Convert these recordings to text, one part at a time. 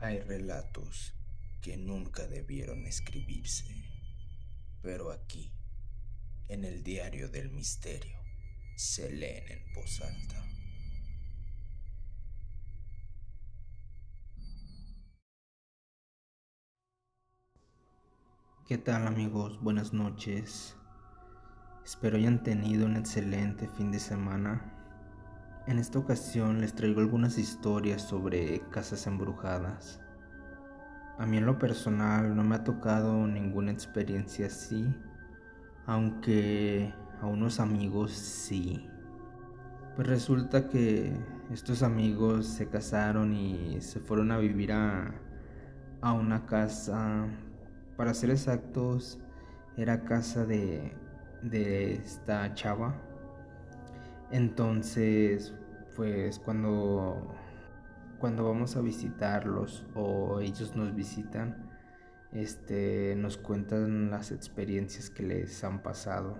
Hay relatos que nunca debieron escribirse, pero aquí, en el diario del misterio, se leen en voz alta. ¿Qué tal amigos? Buenas noches. Espero hayan tenido un excelente fin de semana. En esta ocasión les traigo algunas historias sobre casas embrujadas. A mí en lo personal no me ha tocado ninguna experiencia así, aunque a unos amigos sí. Pues resulta que estos amigos se casaron y se fueron a vivir a una casa, para ser exactos, era casa de esta chava. Entonces, pues cuando vamos a visitarlos o ellos nos visitan, nos cuentan las experiencias que les han pasado,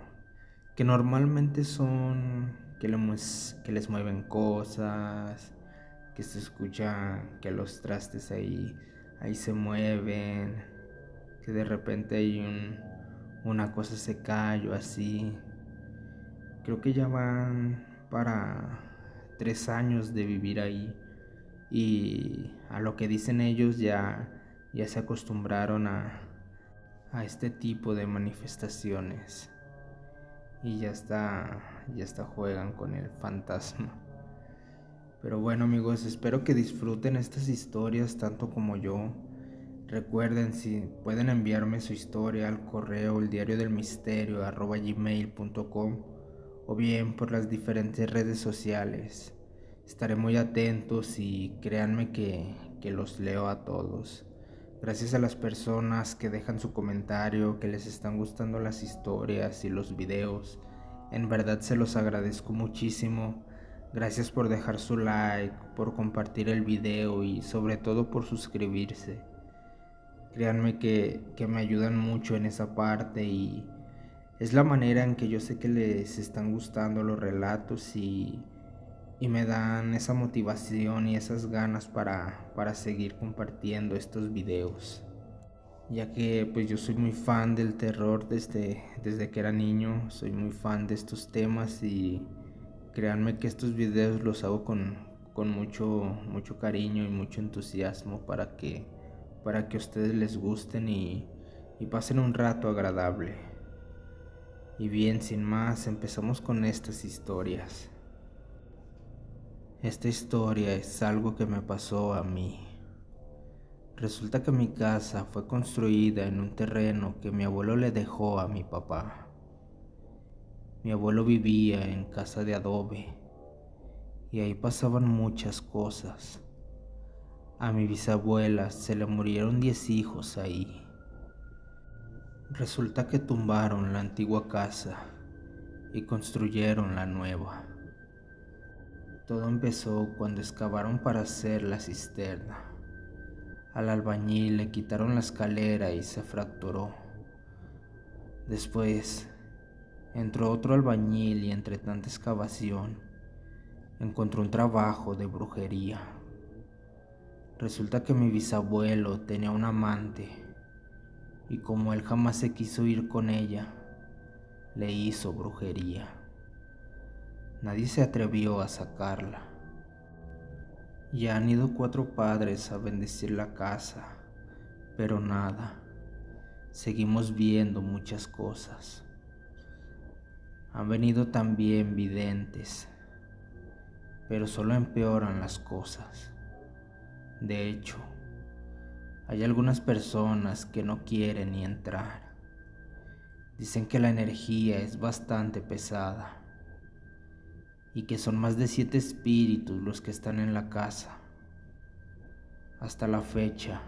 que normalmente son que les mueven cosas, que se escucha que los trastes ahí se mueven, que de repente una cosa se cae o así. Creo que ya van para 3 años de vivir ahí y a lo que dicen ellos ya se acostumbraron a este tipo de manifestaciones y ya está juegan con el fantasma. Pero bueno amigos, espero que disfruten estas historias tanto como yo. Recuerden, si pueden enviarme su historia al correo eldiariodelmisterio@gmail.com o bien por las diferentes redes sociales. Estaré muy atentos y créanme que los leo a todos. Gracias a las personas que dejan su comentario, que les están gustando las historias y los videos. En verdad se los agradezco muchísimo. Gracias por dejar su like, por compartir el video y sobre todo por suscribirse. Créanme que me ayudan mucho en esa parte y es la manera en que yo sé que les están gustando los relatos y me dan esa motivación y esas ganas para seguir compartiendo estos videos. Ya que pues yo soy muy fan del terror desde que era niño, soy muy fan de estos temas y créanme que estos videos los hago con mucho cariño y mucho entusiasmo para que a ustedes les gusten y pasen un rato agradable. Y bien, sin más, empezamos con estas historias. Esta historia es algo que me pasó a mí. Resulta que mi casa fue construida en un terreno que mi abuelo le dejó a mi papá. Mi abuelo vivía en casa de adobe y ahí pasaban muchas cosas. A mi bisabuela se le murieron 10 hijos ahí. Resulta que tumbaron la antigua casa y construyeron la nueva. Todo empezó cuando excavaron para hacer la cisterna. Al albañil le quitaron la escalera y se fracturó. Después entró otro albañil y entre tanta excavación encontró un trabajo de brujería. Resulta que mi bisabuelo tenía un amante y como él jamás se quiso ir con ella, le hizo brujería. Nadie se atrevió a sacarla. Ya han ido 4 padres a bendecir la casa, pero nada. Seguimos viendo muchas cosas. Han venido también videntes, pero solo empeoran las cosas. De hecho, hay algunas personas que no quieren ni entrar. Dicen que la energía es bastante pesada y que son más de 7 espíritus los que están en la casa. Hasta la fecha,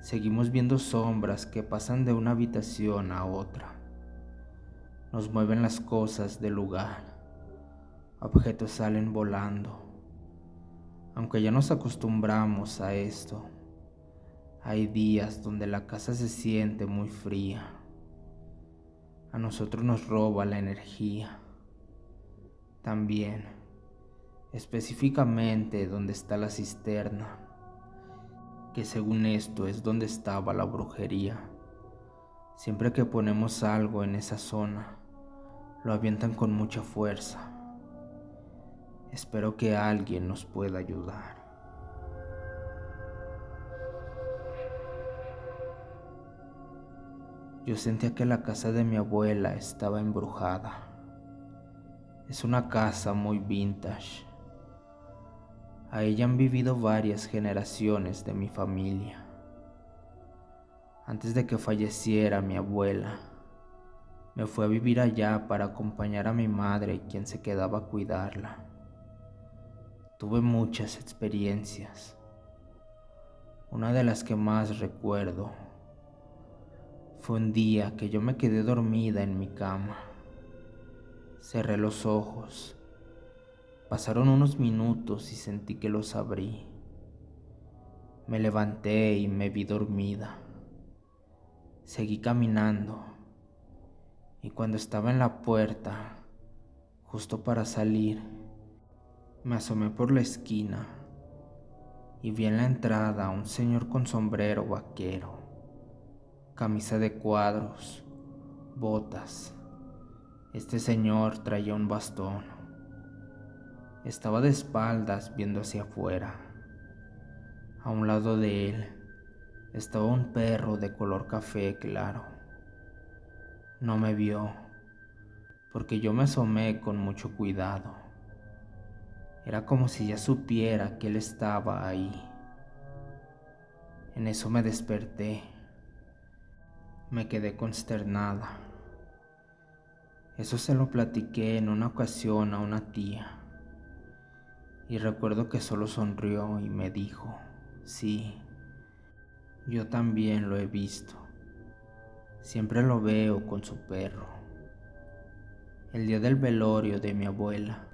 seguimos viendo sombras que pasan de una habitación a otra. Nos mueven las cosas del lugar. Objetos salen volando. Aunque ya nos acostumbramos a esto, hay días donde la casa se siente muy fría. A nosotros nos roba la energía. También, específicamente donde está la cisterna. que según esto es donde estaba la brujería. Siempre que ponemos algo en esa zona, lo avientan con mucha fuerza. Espero que alguien nos pueda ayudar. Yo sentía que la casa de mi abuela estaba embrujada. Es una casa muy vintage. A ella han vivido varias generaciones de mi familia. Antes de que falleciera mi abuela, me fui a vivir allá para acompañar a mi madre, quien se quedaba a cuidarla. Tuve muchas experiencias. Una de las que más recuerdo fue un día que yo me quedé dormida en mi cama. Cerré los ojos. Pasaron unos minutos y sentí que los abrí. Me levanté y me vi dormida. Seguí caminando y cuando estaba en la puerta, justo para salir, me asomé por la esquina y vi en la entrada a un señor con sombrero vaquero, camisa de cuadros, botas. Este señor traía un bastón. Estaba de espaldas viendo hacia afuera. A un lado de él estaba un perro de color café claro. No me vio, porque yo me asomé con mucho cuidado. Era como si ya supiera que él estaba ahí. En eso me desperté. Me quedé consternada. Eso se lo platiqué en una ocasión a una tía. Y recuerdo que solo sonrió y me dijo, sí, yo también lo he visto. Siempre lo veo con su perro. El día del velorio de mi abuela,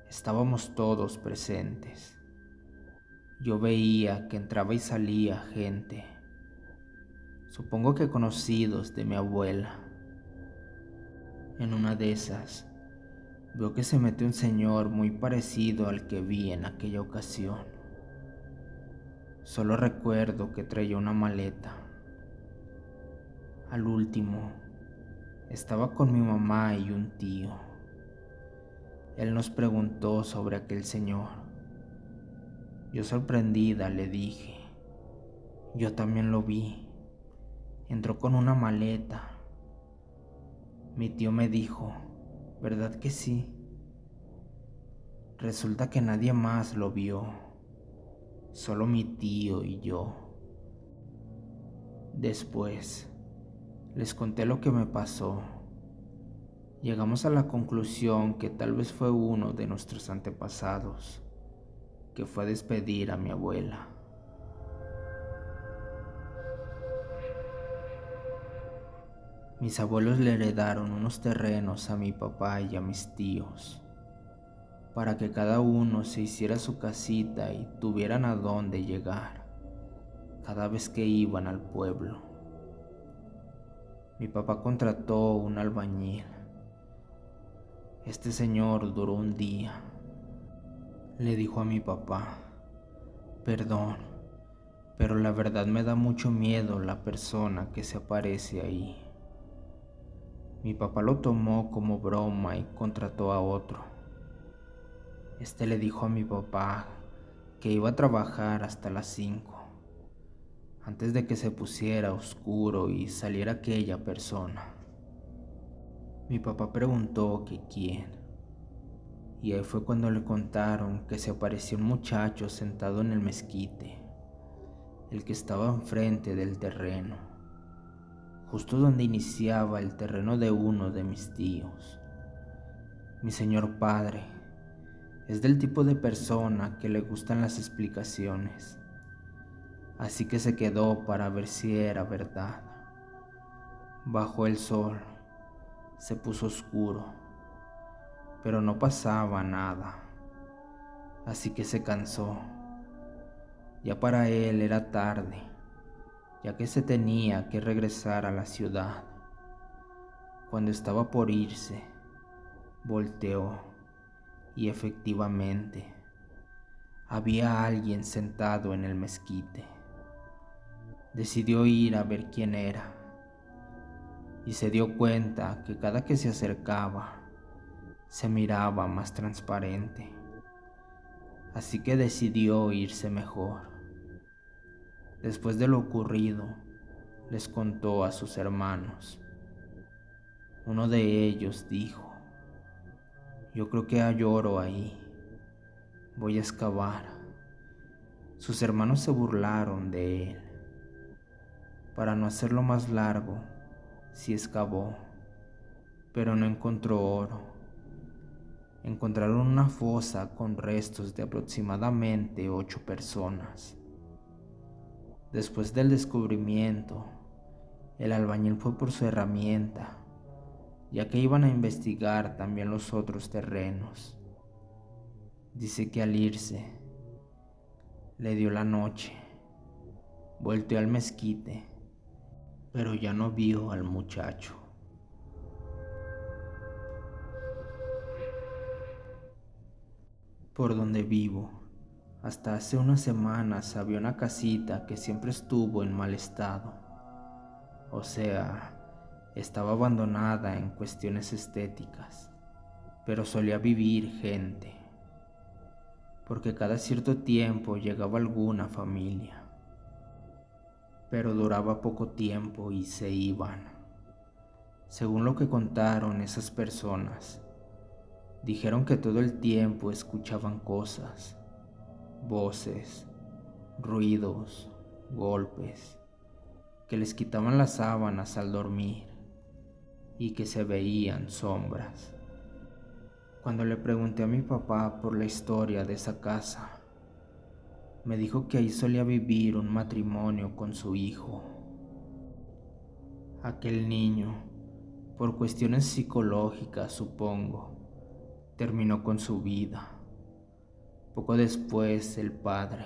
estábamos todos presentes. Yo veía que entraba y salía gente. Supongo que conocidos de mi abuela. En una de esas, veo que se mete un señor muy parecido al que vi en aquella ocasión. Solo recuerdo que traía una maleta. Al último, estaba con mi mamá y un tío. Él nos preguntó sobre aquel señor. Yo sorprendida le dije, yo también lo vi. Entró con una maleta. Mi tío me dijo, ¿verdad que sí? Resulta que nadie más lo vio, solo mi tío y yo. Después, les conté lo que me pasó. Llegamos a la conclusión que tal vez fue uno de nuestros antepasados, que fue a despedir a mi abuela. Mis abuelos le heredaron unos terrenos a mi papá y a mis tíos, para que cada uno se hiciera su casita y tuvieran a dónde llegar cada vez que iban al pueblo. Mi papá contrató un albañil. Este señor duró un día. Le dijo a mi papá, perdón, pero la verdad me da mucho miedo la persona que se aparece ahí. Mi papá lo tomó como broma y contrató a otro. Este le dijo a mi papá que iba a trabajar hasta las 5, antes de que se pusiera oscuro y saliera aquella persona. Mi papá preguntó que quién, y ahí fue cuando le contaron que se apareció un muchacho sentado en el mezquite, el que estaba enfrente del terreno, justo donde iniciaba el terreno de uno de mis tíos. Mi señor padre es del tipo de persona que le gustan las explicaciones, así que se quedó para ver si era verdad. Bajó el sol, se puso oscuro, pero no pasaba nada, así que se cansó. Ya para él era tarde, ya que se tenía que regresar a la ciudad. Cuando estaba por irse, volteó y efectivamente había alguien sentado en el mezquite. Decidió ir a ver quién era y se dio cuenta que cada que se acercaba se miraba más transparente. Así que decidió irse mejor. Después de lo ocurrido, les contó a sus hermanos. Uno de ellos dijo: yo creo que hay oro ahí, voy a excavar. Sus hermanos se burlaron de él. Para no hacerlo más largo, sí excavó, pero no encontró oro. Encontraron una fosa con restos de aproximadamente 8 personas. Después del descubrimiento, el albañil fue por su herramienta, ya que iban a investigar también los otros terrenos. Dice que al irse, le dio la noche, volteó al mezquite, pero ya no vio al muchacho. Por donde vivo, hasta hace unas semanas había una casita que siempre estuvo en mal estado. O sea, estaba abandonada en cuestiones estéticas, pero solía vivir gente, porque cada cierto tiempo llegaba alguna familia, pero duraba poco tiempo y se iban. Según lo que contaron esas personas, dijeron que todo el tiempo escuchaban cosas, voces, ruidos, golpes, que les quitaban las sábanas al dormir y que se veían sombras. Cuando le pregunté a mi papá por la historia de esa casa, me dijo que ahí solía vivir un matrimonio con su hijo. Aquel niño, por cuestiones psicológicas supongo, terminó con su vida. Poco después el padre,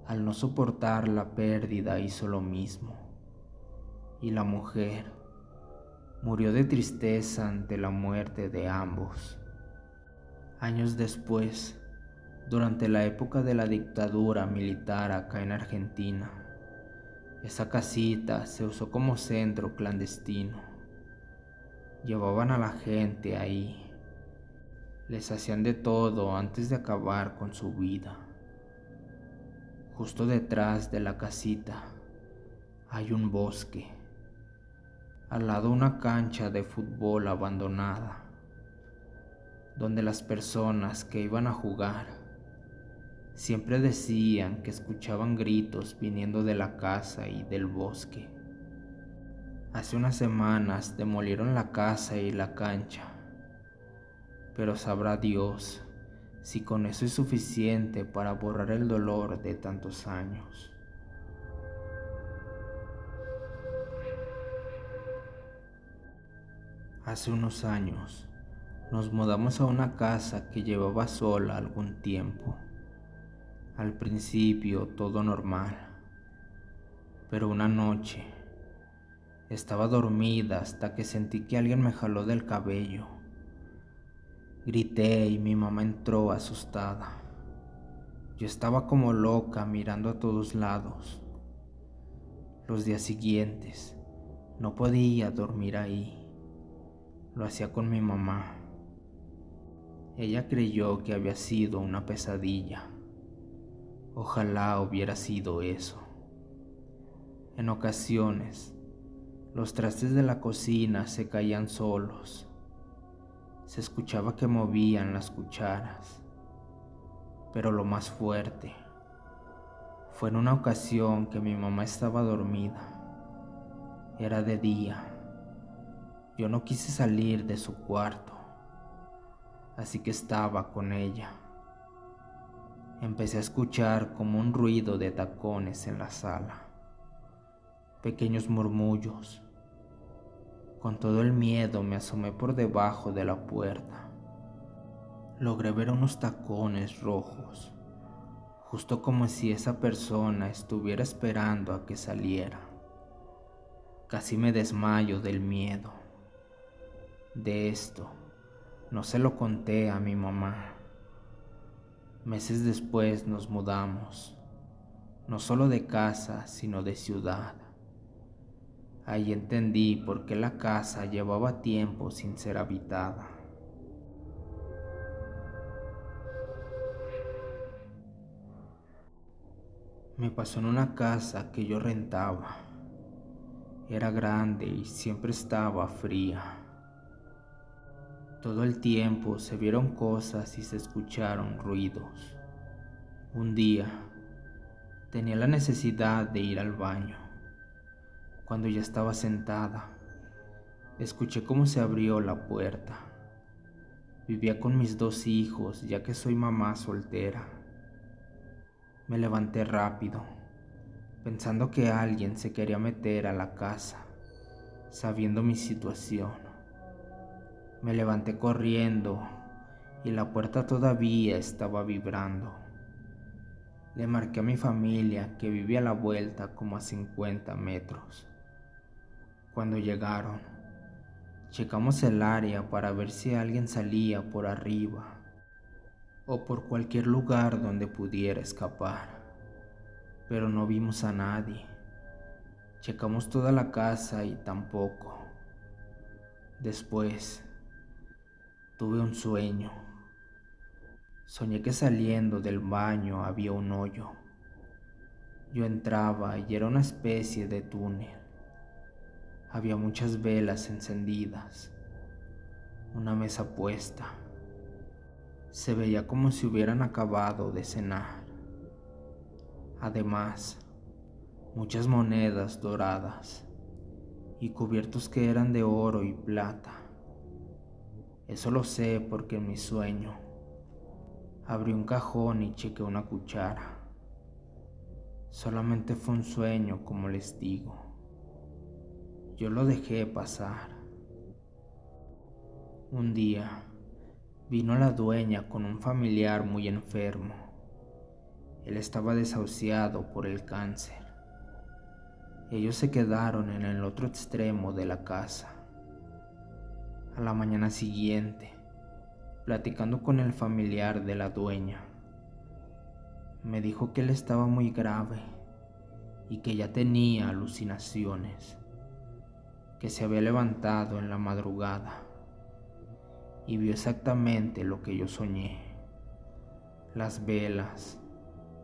al no soportar la pérdida, hizo lo mismo. Y la mujer murió de tristeza ante la muerte de ambos. Años después, durante la época de la dictadura militar acá en Argentina, esa casita se usó como centro clandestino. Llevaban a la gente ahí, les hacían de todo antes de acabar con su vida. Justo detrás de la casita hay un bosque, al lado una cancha de fútbol abandonada, donde las personas que iban a jugar siempre decían que escuchaban gritos viniendo de la casa y del bosque. Hace unas semanas demolieron la casa y la cancha, pero sabrá Dios si con eso es suficiente para borrar el dolor de tantos años. Hace unos años nos mudamos a una casa que llevaba sola algún tiempo. Al principio todo normal, pero una noche estaba dormida hasta que sentí que alguien me jaló del cabello. Grité y mi mamá entró asustada. Yo estaba como loca mirando a todos lados. Los días siguientes no podía dormir ahí. Lo hacía con mi mamá. Ella creyó que había sido una pesadilla. Ojalá hubiera sido eso. En ocasiones, los trastes de la cocina se caían solos. Se escuchaba que movían las cucharas. Pero lo más fuerte fue en una ocasión que mi mamá estaba dormida. Era de día. Yo no quise salir de su cuarto, así que estaba con ella. Empecé a escuchar como un ruido de tacones en la sala, pequeños murmullos. Con todo el miedo me asomé por debajo de la puerta. Logré ver unos tacones rojos, justo como si esa persona estuviera esperando a que saliera. Casi me desmayo del miedo. De esto no se lo conté a mi mamá. Meses después nos mudamos, no solo de casa, sino de ciudad. Ahí entendí por qué la casa llevaba tiempo sin ser habitada. Me pasó en una casa que yo rentaba. Era grande y siempre estaba fría. Todo el tiempo se vieron cosas y se escucharon ruidos. Un día tenía la necesidad de ir al baño. Cuando ya estaba sentada, escuché cómo se abrió la puerta. Vivía con mis 2 hijos, ya que soy mamá soltera. Me levanté rápido, pensando que alguien se quería meter a la casa, sabiendo mi situación. Me levanté corriendo y la puerta todavía estaba vibrando. Le marqué a mi familia, que vivía a la vuelta como a 50 metros. Cuando llegaron, checamos el área para ver si alguien salía por arriba o por cualquier lugar donde pudiera escapar, pero no vimos a nadie. Checamos toda la casa y tampoco. Después, tuve un sueño. Soñé que saliendo del baño había un hoyo. Yo entraba y era una especie de túnel. Había muchas velas encendidas, una mesa puesta. Se veía como si hubieran acabado de cenar. Además, muchas monedas doradas y cubiertos que eran de oro y plata. Eso lo sé porque en mi sueño abrí un cajón y chequé una cuchara. Solamente fue un sueño, como les digo. Yo lo dejé pasar. Un día vino la dueña con un familiar muy enfermo. Él estaba desahuciado por el cáncer. Ellos se quedaron en el otro extremo de la casa. A la mañana siguiente, platicando con el familiar de la dueña, me dijo que él estaba muy grave y que ya tenía alucinaciones, que se había levantado en la madrugada y vio exactamente lo que yo soñé: las velas,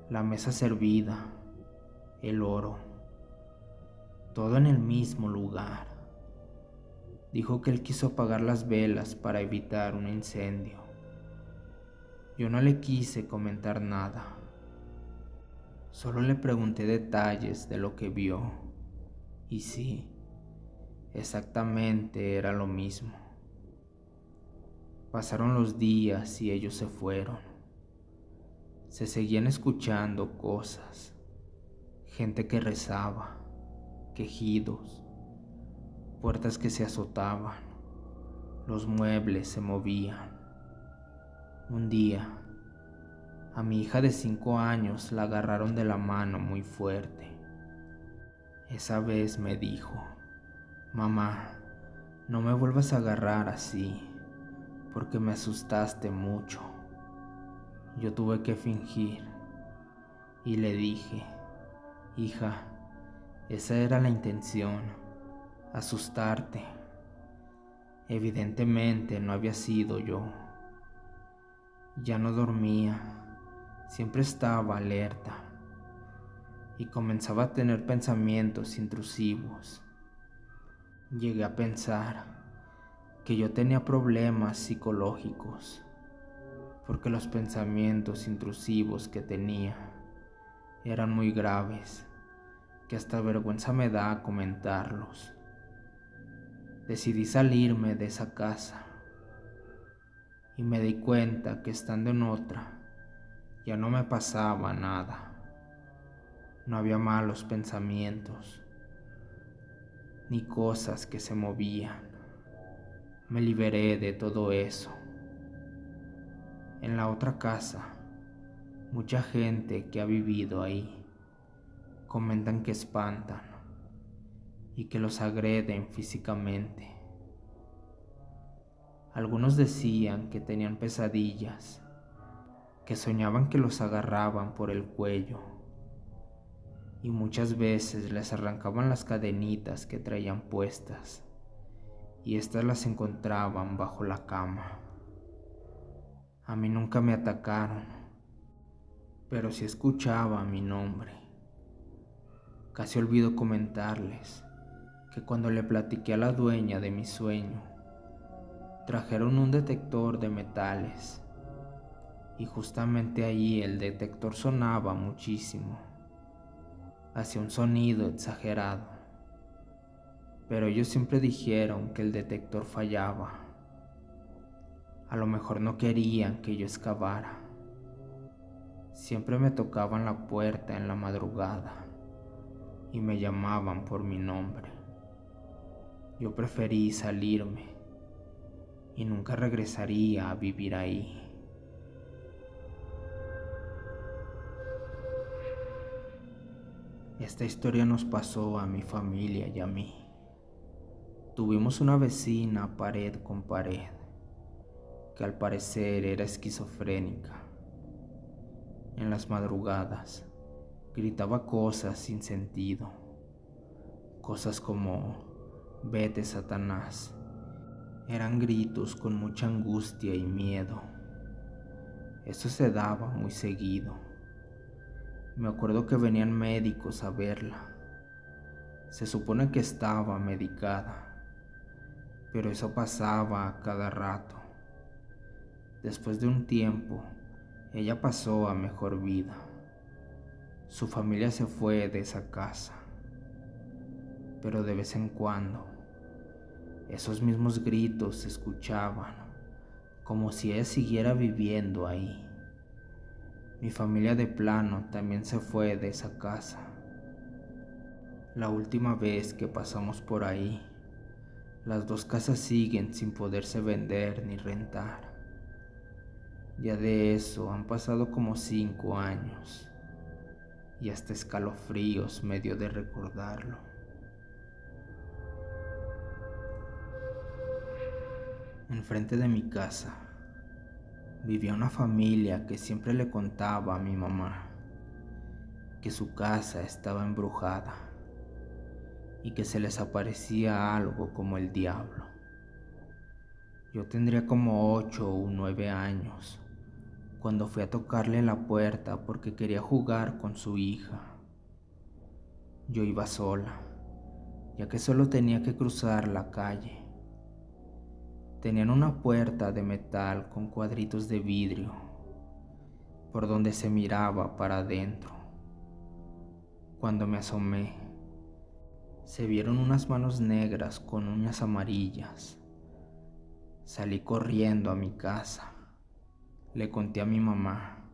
la mesa servida, el oro, todo en el mismo lugar. Dijo que él quiso apagar las velas para evitar un incendio. Yo no le quise comentar nada. Solo le pregunté detalles de lo que vio. Y sí, exactamente era lo mismo. Pasaron los días y ellos se fueron. Se seguían escuchando cosas. Gente que rezaba, quejidos, puertas que se azotaban, los muebles se movían. Un día, a mi hija de 5 años la agarraron de la mano muy fuerte. Esa vez me dijo: «Mamá, no me vuelvas a agarrar así, porque me asustaste mucho». Yo tuve que fingir y le dije: «Hija, esa era la intención, asustarte». Evidentemente no había sido yo. Ya no dormía, siempre estaba alerta y comenzaba a tener pensamientos intrusivos. Llegué a pensar que yo tenía problemas psicológicos, porque los pensamientos intrusivos que tenía eran muy graves, que hasta vergüenza me da comentarlos. Decidí salirme de esa casa y me di cuenta que estando en otra ya no me pasaba nada. No había malos pensamientos, ni cosas que se movían. Me liberé de todo eso. En la otra casa, mucha gente que ha vivido ahí comentan que espantan y que los agreden físicamente. Algunos decían que tenían pesadillas, que soñaban que los agarraban por el cuello y muchas veces les arrancaban las cadenitas que traían puestas y éstas las encontraban bajo la cama. A mí nunca me atacaron, pero sí escuchaba mi nombre. Casi olvido comentarles que cuando le platiqué a la dueña de mi sueño, trajeron un detector de metales y justamente ahí el detector sonaba muchísimo, hacía un sonido exagerado, pero ellos siempre dijeron que el detector fallaba. A lo mejor no querían que yo excavara. Siempre me tocaban la puerta en la madrugada y me llamaban por mi nombre. Yo preferí salirme y nunca regresaría a vivir ahí. Esta historia nos pasó a mi familia y a mí. Tuvimos una vecina pared con pared, que al parecer era esquizofrénica. En las madrugadas gritaba cosas sin sentido, cosas como "vete, Satanás". Eran gritos con mucha angustia y miedo. Eso se daba muy seguido. Me acuerdo que venían médicos a verla. Se supone que estaba medicada, pero eso pasaba a cada rato. Después de un tiempo, ella pasó a mejor vida. Su familia se fue de esa casa, pero de vez en cuando, esos mismos gritos se escuchaban, como si ella siguiera viviendo ahí. Mi familia de plano también se fue de esa casa. La última vez que pasamos por ahí, las dos casas siguen sin poderse vender ni rentar. Ya de eso han pasado como 5 años y hasta escalofríos me dio de recordarlo. Enfrente de mi casa vivía una familia que siempre le contaba a mi mamá que su casa estaba embrujada y que se les aparecía algo como el diablo. Yo tendría como 8 o 9 años cuando fui a tocarle la puerta porque quería jugar con su hija. Yo iba sola, ya que solo tenía que cruzar la calle. Tenían una puerta de metal con cuadritos de vidrio, por donde se miraba para adentro. Cuando me asomé, se vieron unas manos negras con uñas amarillas. Salí corriendo a mi casa. Le conté a mi mamá.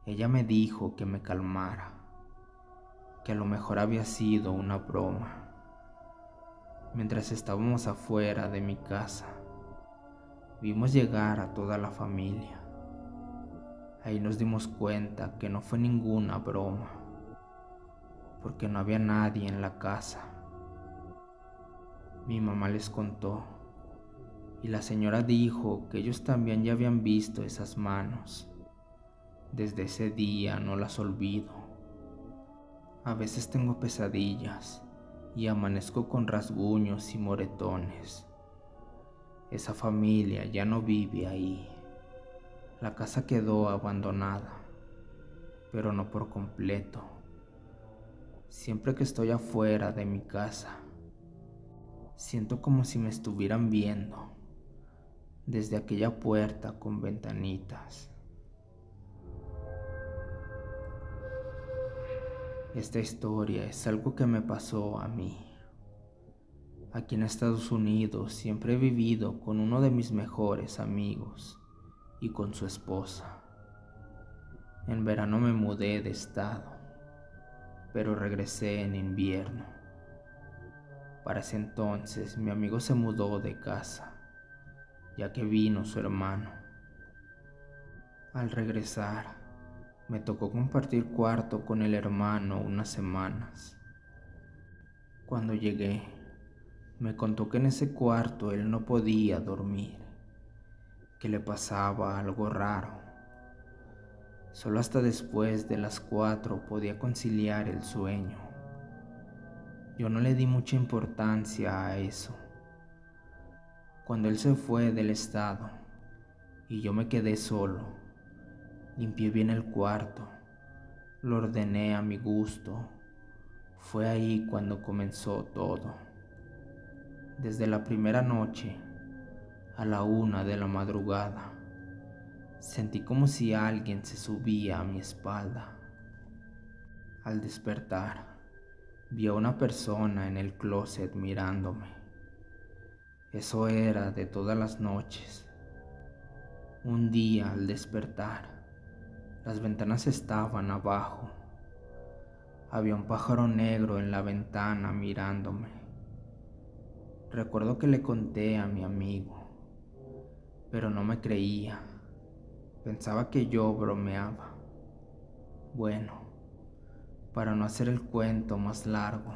Ella me dijo que me calmara, que a lo mejor había sido una broma. Mientras estábamos afuera de mi casa, vimos llegar a toda la familia. Ahí nos dimos cuenta que no fue ninguna broma, porque no había nadie en la casa. Mi mamá les contó, y la señora dijo que ellos también ya habían visto esas manos. Desde ese día no las olvido. A veces tengo pesadillas y amanezco con rasguños y moretones. Esa familia ya no vive ahí. La casa quedó abandonada, pero no por completo. Siempre que estoy afuera de mi casa, siento como si me estuvieran viendo desde aquella puerta con ventanitas. Esta historia es algo que me pasó a mí. Aquí en Estados Unidos siempre he vivido con uno de mis mejores amigos y con su esposa. En verano me mudé de estado, pero regresé en invierno. Para ese entonces mi amigo se mudó de casa, ya que vino su hermano. Al regresar, me tocó compartir cuarto con el hermano unas semanas. Cuando llegué, me contó que en ese cuarto él no podía dormir, que le pasaba algo raro. Solo hasta después de las 4 podía conciliar el sueño. Yo no le di mucha importancia a eso. Cuando él se fue del estado y yo me quedé solo, limpié bien el cuarto, lo ordené a mi gusto. Fue ahí cuando comenzó todo. Desde la primera noche, a la 1 de la madrugada, sentí como si alguien se subía a mi espalda. Al despertar, vi a una persona en el closet mirándome. Eso era de todas las noches. Un día, al despertar, las ventanas estaban abajo. Había un pájaro negro en la ventana mirándome. Recuerdo que le conté a mi amigo, pero no me creía. Pensaba que yo bromeaba. Bueno, para no hacer el cuento más largo,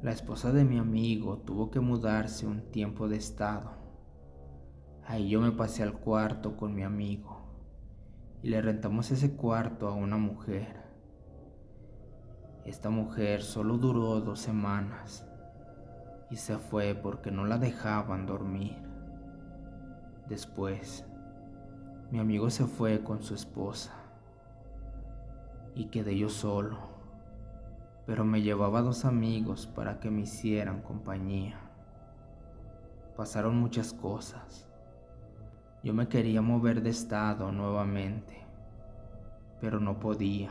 la esposa de mi amigo tuvo que mudarse un tiempo de estado. Ahí yo me pasé al cuarto con mi amigo y le rentamos ese cuarto a una mujer. Esta mujer solo duró 2 semanas y se fue porque no la dejaban dormir. Después, mi amigo se fue con su esposa y quedé yo solo, pero me llevaba 2 amigos para que me hicieran compañía. Pasaron muchas cosas. Yo me quería mover de estado nuevamente, pero no podía.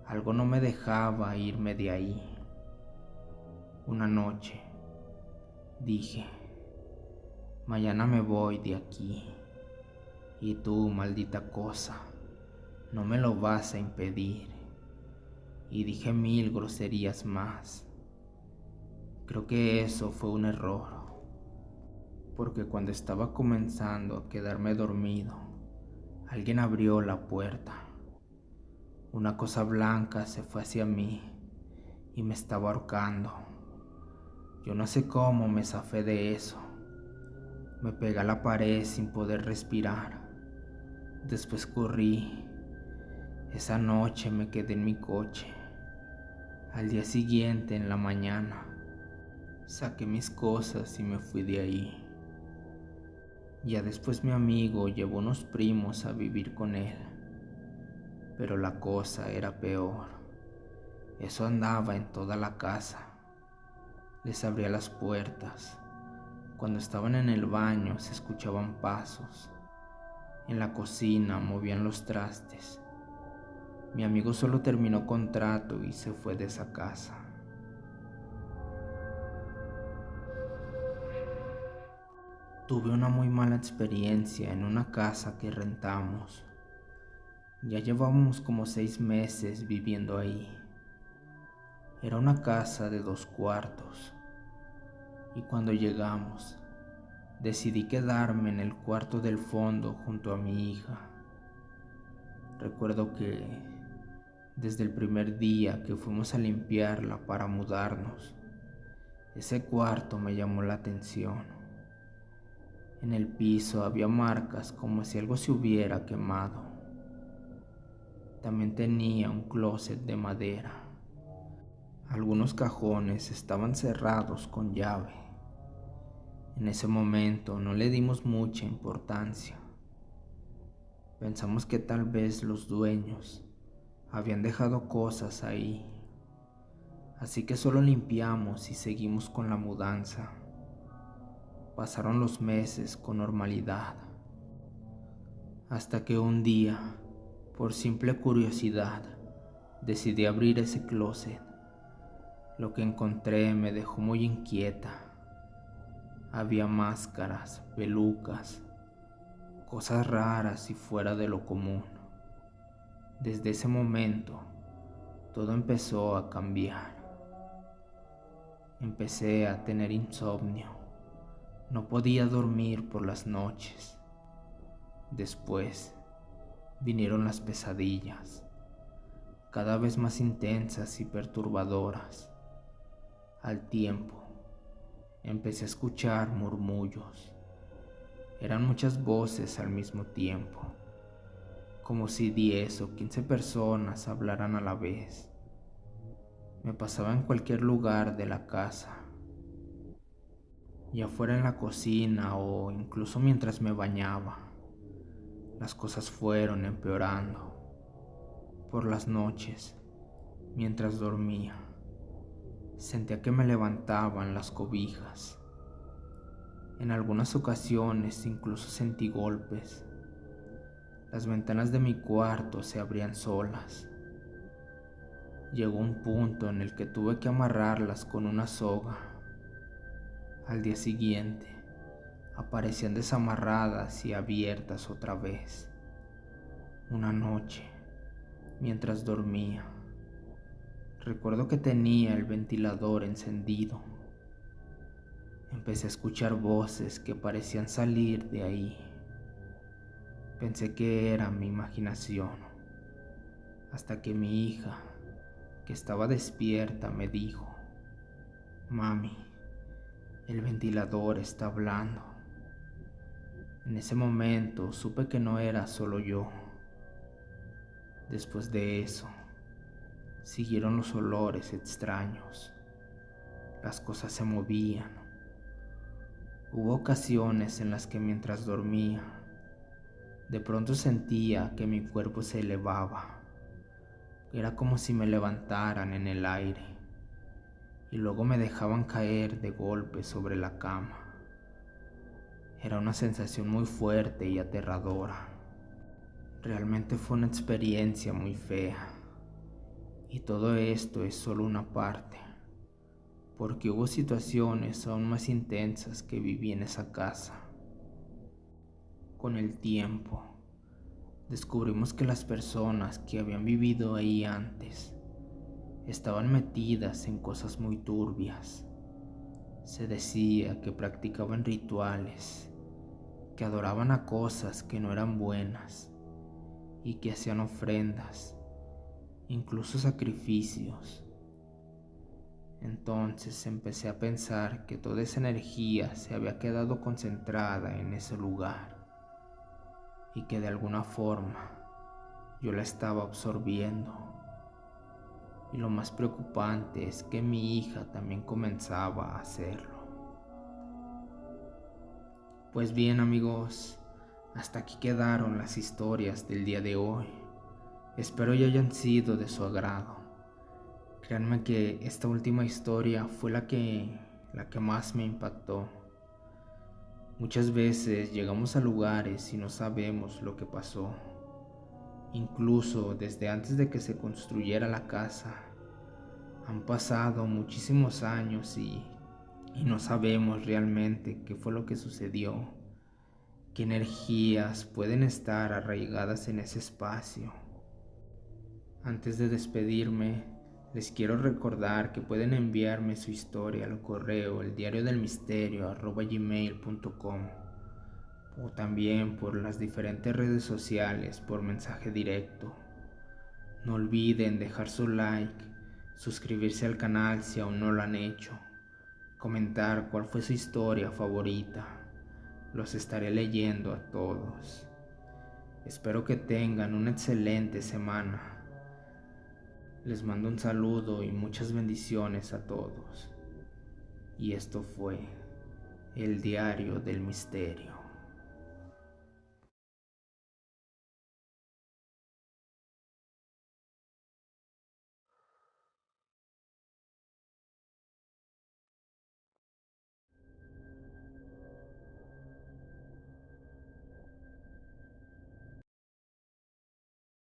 Algo no me dejaba irme de ahí. Una noche dije, mañana me voy de aquí, y tú, maldita cosa, no me lo vas a impedir. Y dije 1000 groserías más. Creo que eso fue un error, porque cuando estaba comenzando a quedarme dormido, alguien abrió la puerta. Una cosa blanca se fue hacia mí y me estaba ahorcando. Yo no sé cómo me zafé de eso. Me pegué a la pared sin poder respirar. Después corrí. Esa noche me quedé en mi coche. Al día siguiente, en la mañana, saqué mis cosas y me fui de ahí. Ya después mi amigo llevó unos primos a vivir con él. Pero la cosa era peor. Eso andaba en toda la casa. Les abría las puertas. Cuando estaban en el baño se escuchaban pasos. En la cocina movían los trastes. Mi amigo solo terminó contrato y se fue de esa casa. Tuve una muy mala experiencia en una casa que rentamos. Ya llevábamos como 6 meses viviendo ahí. Era una casa de 2 cuartos. Y cuando llegamos, decidí quedarme en el cuarto del fondo junto a mi hija. Recuerdo que desde el primer día que fuimos a limpiarla para mudarnos, ese cuarto me llamó la atención. En el piso había marcas como si algo se hubiera quemado. También tenía un closet de madera. Algunos cajones estaban cerrados con llave. En ese momento no le dimos mucha importancia. Pensamos que tal vez los dueños habían dejado cosas ahí. Así que solo limpiamos y seguimos con la mudanza. Pasaron los meses con normalidad. Hasta que un día, por simple curiosidad, decidí abrir ese closet. Lo que encontré me dejó muy inquieta. Había máscaras, pelucas, cosas raras y fuera de lo común. Desde ese momento, todo empezó a cambiar. Empecé a tener insomnio. No podía dormir por las noches. Después vinieron las pesadillas, cada vez más intensas y perturbadoras. Al tiempo, empecé a escuchar murmullos. Eran muchas voces al mismo tiempo, como si 10 o 15 personas hablaran a la vez. Me pasaba en cualquier lugar de la casa, ya fuera en la cocina o incluso mientras me bañaba. Las cosas fueron empeorando. Por las noches, mientras dormía, sentía que me levantaban las cobijas. En algunas ocasiones incluso sentí golpes. Las ventanas de mi cuarto se abrían solas. Llegó un punto en el que tuve que amarrarlas con una soga. Al día siguiente, aparecían desamarradas y abiertas otra vez. Una noche, mientras dormía, recuerdo que tenía el ventilador encendido. Empecé a escuchar voces que parecían salir de ahí. Pensé que era mi imaginación, hasta que mi hija, que estaba despierta, me dijo: «Mami, el ventilador está hablando». En ese momento supe que no era solo yo. Después de eso, siguieron los olores extraños. Las cosas se movían. Hubo ocasiones en las que mientras dormía, de pronto sentía que mi cuerpo se elevaba. Era como si me levantaran en el aire y luego me dejaban caer de golpe sobre la cama. Era una sensación muy fuerte y aterradora. Realmente fue una experiencia muy fea. Y todo esto es solo una parte, porque hubo situaciones aún más intensas que viví en esa casa. Con el tiempo, descubrimos que las personas que habían vivido ahí antes estaban metidas en cosas muy turbias. Se decía que practicaban rituales, que adoraban a cosas que no eran buenas y que hacían ofrendas, incluso sacrificios. Entonces empecé a pensar que toda esa energía se había quedado concentrada en ese lugar y que de alguna forma yo la estaba absorbiendo. Y lo más preocupante es que mi hija también comenzaba a hacerlo. Pues bien, amigos, hasta aquí quedaron las historias del día de hoy. Espero ya hayan sido de su agrado. Créanme que esta última historia fue la que más me impactó. Muchas veces llegamos a lugares y no sabemos lo que pasó. Incluso desde antes de que se construyera la casa, han pasado muchísimos años y no sabemos realmente qué fue lo que sucedió, qué energías pueden estar arraigadas en ese espacio. Antes de despedirme, les quiero recordar que pueden enviarme su historia al correo eldiariodelmisterio@gmail.com o también por las diferentes redes sociales por mensaje directo. No olviden dejar su like, suscribirse al canal si aún no lo han hecho, comentar cuál fue su historia favorita. Los estaré leyendo a todos. Espero que tengan una excelente semana. Les mando un saludo y muchas bendiciones a todos. Y esto fue El Diario del Misterio.